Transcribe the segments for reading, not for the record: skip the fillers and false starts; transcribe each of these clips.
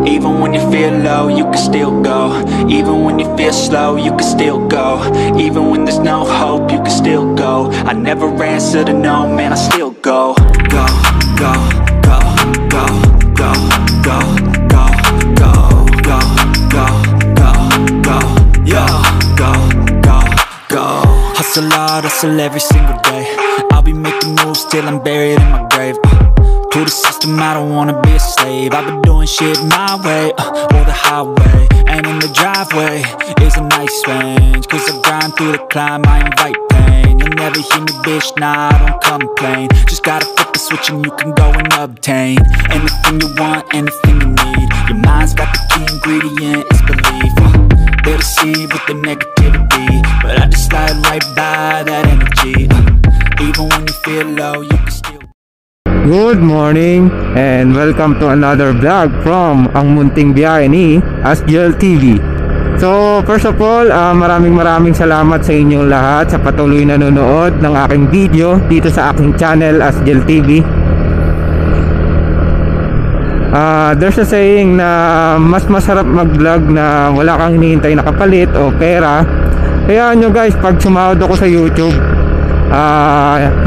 Even when you feel low, you can still go. Even when you feel slow, you can still go. Even when there's no hope, you can still go. I never answer to no, man, I still go. Go, go, go, go, go, go, go, go, go, go, go, go, yo, go, go, go. Hustle hard, hustle every single day. I'll be making moves till I'm buried in my grave. To the system, I don't wanna be a slave. I've been doing shit my way, or the highway. And in the driveway is a nice range. Cause I grind through the climb, I invite pain. You'll never hear me, bitch, nah, I don't complain. Just gotta flip the switch and you can go and obtain anything you want, anything you need. Your mind's got the key ingredient, it's belief. They're deceived with the negativity, but I just slide right by that energy. Even when you feel low, you can still. Good morning and welcome to another vlog from Ang Munting Biyahe ni Asjel TV. So first of all, maraming salamat sa inyong lahat sa patuloy na nanonood ng aking video dito sa aking channel Asjel TV. There's a saying na mas masarap mag-vlog na wala kang hinihintay na kapalit o pera. Kaya nyo guys, pag sumahod ako sa YouTube,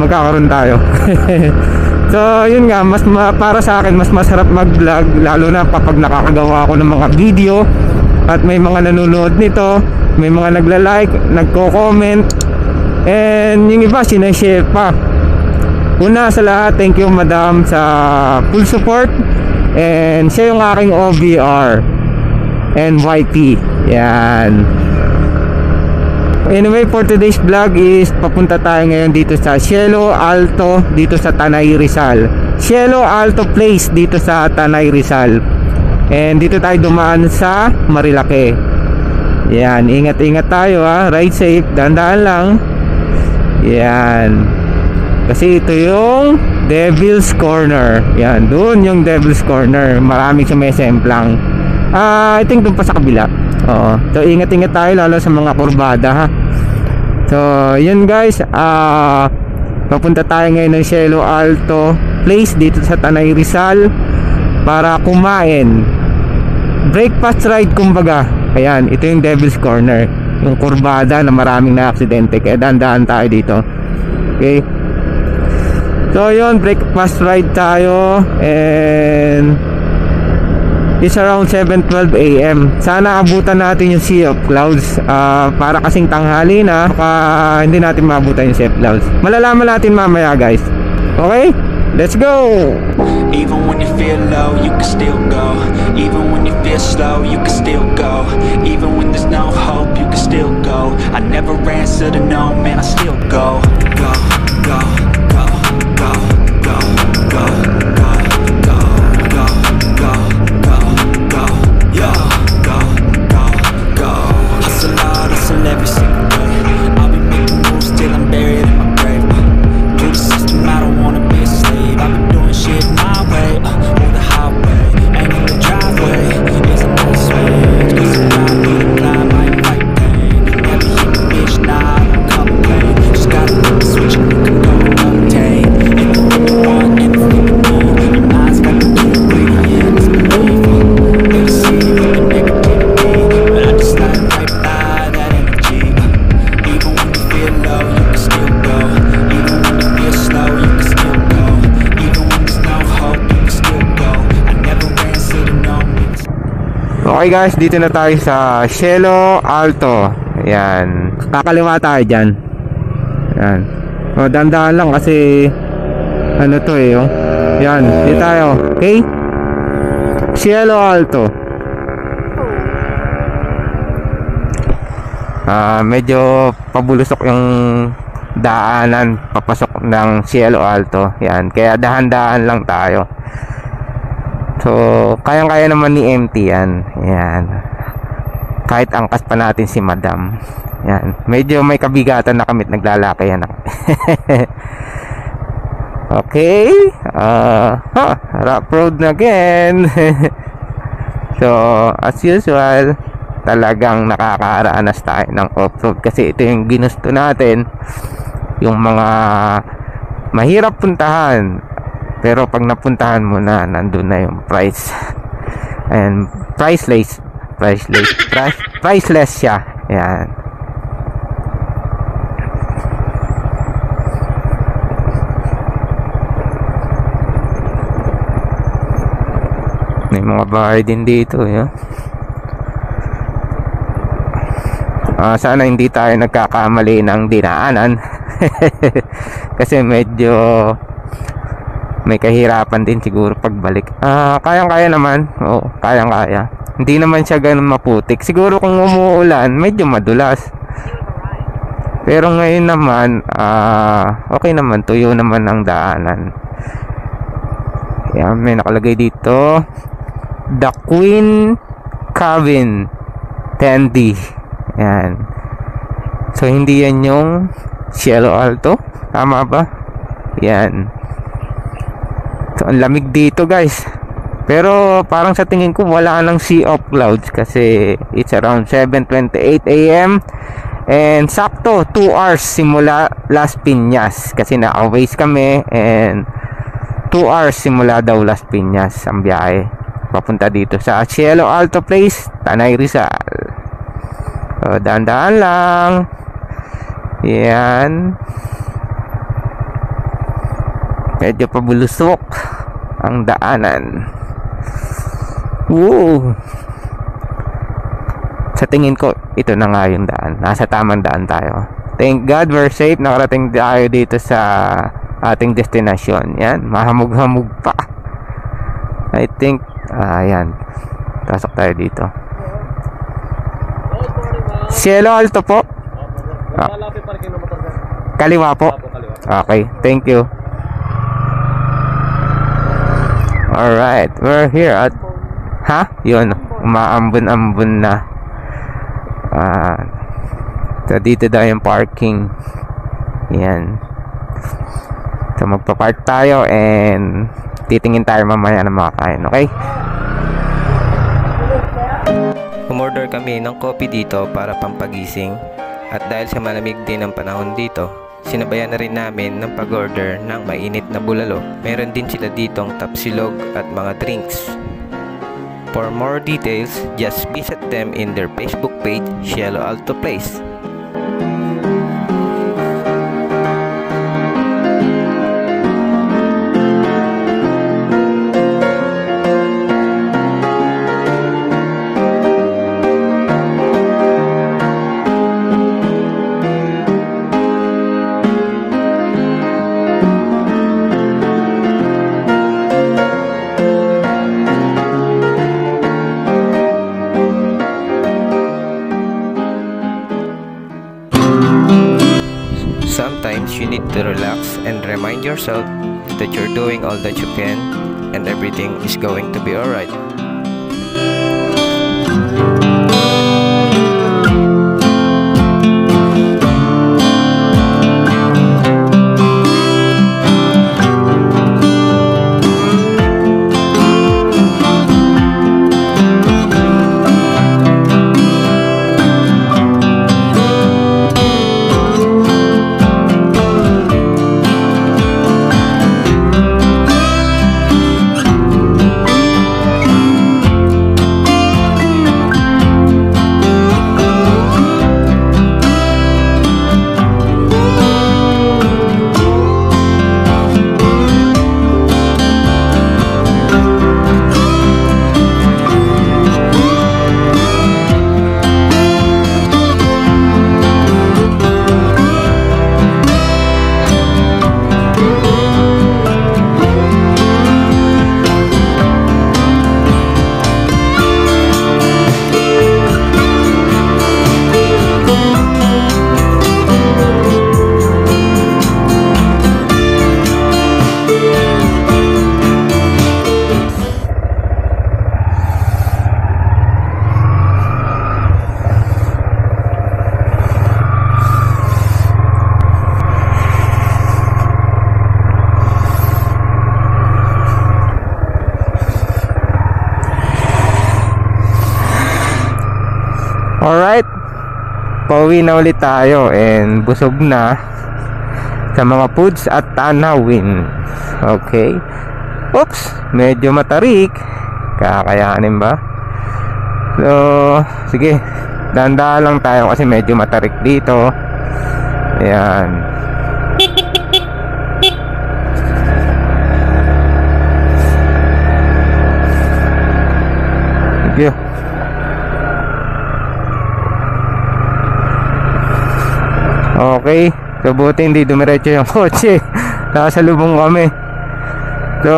magkakaroon tayo. So yun nga, para sa akin mas masarap mag-vlog, lalo na kapag nakakagawa ako ng mga video at may mga nanonood nito, may mga nagla-like, nagko-comment, and yung iba sinashare pa. Una sa lahat, thank you madam sa full support, and siya yung aking OVR and YP. Yan. Anyway, for today's vlog is papunta tayo ngayon dito sa Cielo Alto dito sa Tanay Rizal. Cielo Alto Place dito sa Tanay Rizal. And dito tayo dumaan sa Marilake. Yan, ingat-ingat tayo ha. Ride safe, dahan-dahan lang. Yan. Kasi ito yung Devil's Corner. Yan, doon yung Devil's Corner. Maraming sumisemplang. I think doon pa sa kabila. Oo. So ingat-ingat tayo lalo sa mga kurbada ha. So yun guys, papunta tayo ngayon ng Cielo Alto Place dito sa Tanay Rizal para kumain. Breakfast ride kumbaga. Ayan, ito yung Devil's Corner, yung kurbada na maraming na aksidente, kaya dahan-dahan tayo dito. Okay. So yun, breakfast ride tayo and it's around 7:12 AM. Sana abutan natin yung Sea of Clouds. Para kasing tanghali na, hindi natin maabutan yung Sea of Clouds. Malalaman natin mamaya guys. Okay? Let's go! Even when you feel low, you can still go. Even when you feel slow, you can still go. Even when there's no hope, you can still go. I never answer to no, man, I still go. Go, go, go, go, go, go, go, go, go, go, go. Yo, go, go, go. Hustle hard, hustle every single day. I'll be making moves till I'm buried in my grave. To the system, I don't wanna be a slave. I've been doing shit my way, or the highway. And in the driveway is a nice range. Cause I grind through the climb, I invite pain. You never hear me, bitch, nah, I don't complain. Just gotta flip the switch and you can go and obtain anything you want, anything you need. Your mind's got the key ingredients, believe. Okay guys, dito na tayo sa Cielo Alto. Ayan, kakaliwa tayo dyan. Ayan. O, dandahan lang kasi ano to eh oh. Ayan, dito tayo. Okay, Cielo Alto. Medyo pabulusok yung daanan papasok ng Cielo Alto. Ayan, kaya dahan-dahan lang tayo. So, kayang-kaya naman ni MT yan. Yan. Kahit angkas pa natin si Madam. Yan. Medyo may kabigatan na kami naglalaki yan. Okay. Rough road na again. So, as usual, talagang nakakaranas tayo ng off-road. Kasi ito yung ginusto natin. Yung mga mahirap puntahan. Pero pag napuntahan mo na, nandun na yung price. And priceless siya. Yan. May mga bahay din dito, yeah. Sana hindi tayo nagkakamali ng dinaanan. Kasi medyo may kahirapan din siguro pagbalik. Kayang-kaya naman. Oo, kayang-kaya. Hindi naman siya ganun maputik. Siguro kung umuulan, medyo madulas. Pero ngayon naman, okay naman, tuyo naman ang daanan. Yan, may nakalagay dito, The Queen Cabin Tandy. Yan. So hindi yan yung Cielo Alto, tama ba? Yan. So ang lamig dito, guys. Pero parang sa tingin ko wala nang sea of clouds kasi it's around 7:28 AM. And sakto 2 hours simula Las Piñas kasi naka-waste kami, and 2 hours simula daw Las Piñas ang biyahe papunta dito sa Cielo Alto Place, Tanay Rizal. So dahan-dahan lang. Yan. Medyo pabulusok ang daanan. Woo! Sa tingin ko, ito na nga yung daan. Nasa tamang daan tayo. Thank God we're safe. Nakarating tayo dito sa ating destination. Yan, mahamog-hamog pa. I think, yan. Pasok tayo dito. Cielo Alto po. Kaliwa po. Okay, thank you. Alright, we're here at yun, umaambon-ambon na. So dito daw yung parking. Yan. So magpa-park tayo and titingin tayo mamaya ng mga kain, okay? Umorder kami ng coffee dito para pampagising, at dahil sa malamig din ang panahon dito, sinabayan na rin namin ng pag-order ng mainit na bulalo. Meron din sila ditong tapsilog at mga drinks. For more details, just visit them in their Facebook page, Cielo Alto Place. Sometimes you need to relax and remind yourself that you're doing all that you can and everything is going to be alright. Alright, pauwi na ulit tayo and busog na sa mga foods at tanawin. Okay. Oops, medyo matarik. Kakayanin ba? So, sige, dahan-dahan lang tayo kasi medyo matarik dito. Ayan. Sige. Okay, so buti hindi dumiretso yung kotse. Nakasalubong kami. So,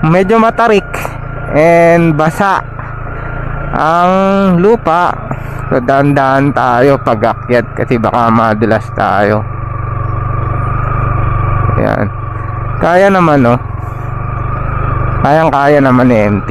medyo matarik and basa ang lupa. So, dahan-dahan tayo pag-akyat kasi baka madulas tayo. Ayan. Kaya naman, no? Kayang-kaya naman ni MT.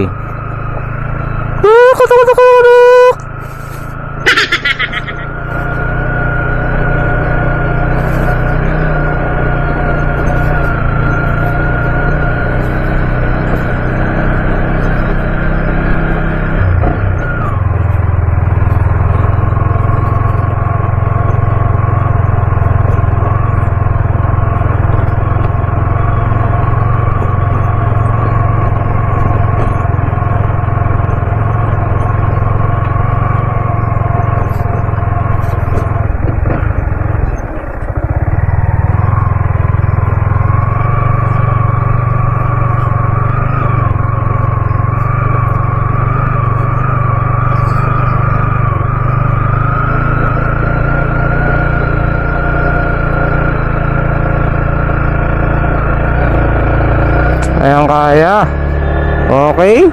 Ayan, kaya. Okay.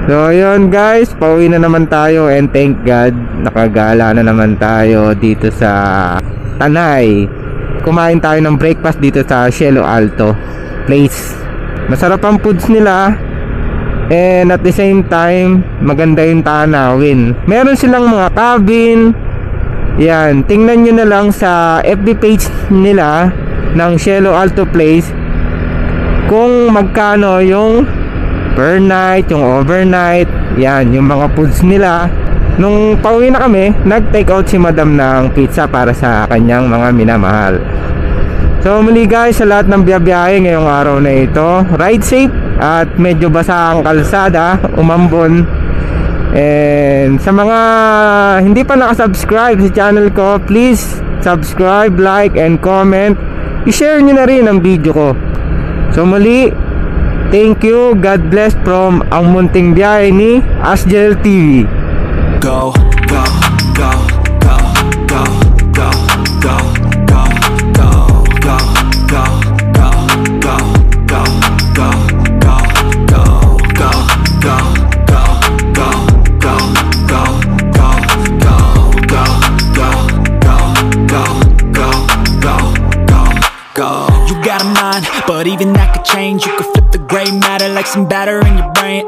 So yun guys, pauwi na naman tayo and thank God nakagala na naman tayo dito sa Tanay. Kumain tayo ng breakfast dito sa Cielo Alto Place. Masarap ang foods nila and at the same time maganda yung tanawin. Meron silang mga cabin. Yan, tingnan nyo na lang sa FB page nila ng Cielo Alto Place kung magkano yung per night, yung overnight. Yan, yung mga foods nila. Nung pauwi na kami, nag-take out si madam ng pizza para sa kanyang mga minamahal. So muli guys, sa lahat ng biyabiyahe ngayong araw na ito, ride safe at medyo basa ang kalsada, umambon. And sa mga hindi pa nakasubscribe sa channel ko, please subscribe, like, and comment. I-share nyo na rin ang video ko. So muli, thank you, God bless from ang munting biyahe ni Asgel TV. Go, go, go, go, go, go, go. But even that could change. You could flip the gray matter like some batter in your brain.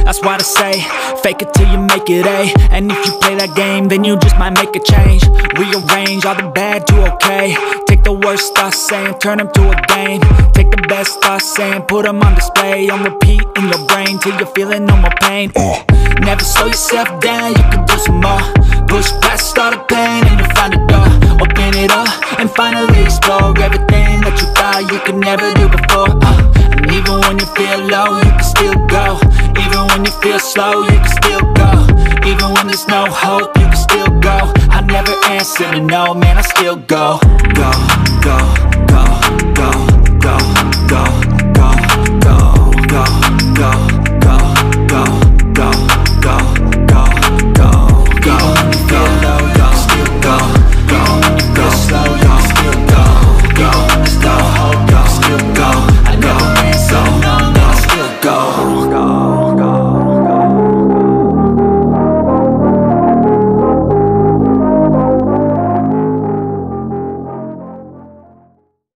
That's why I say, fake it till you make it A. And if you play that game, then you just might make a change. Rearrange all the bad to okay. Take the worst thoughts saying, turn them to a game. Take the best thoughts saying, put them on display. On repeat in your brain till you're feeling no more pain. Never slow yourself down, you can do some more. Push past all the pain and you'll find a door. Open it up and finally explore everything that you thought you could never do before. And even when you feel low, you can still go. Even when you feel slow, you can still go. Even when there's no hope, you can still go. I never answer to no, man, I still go. Go, go, go, go, go, go.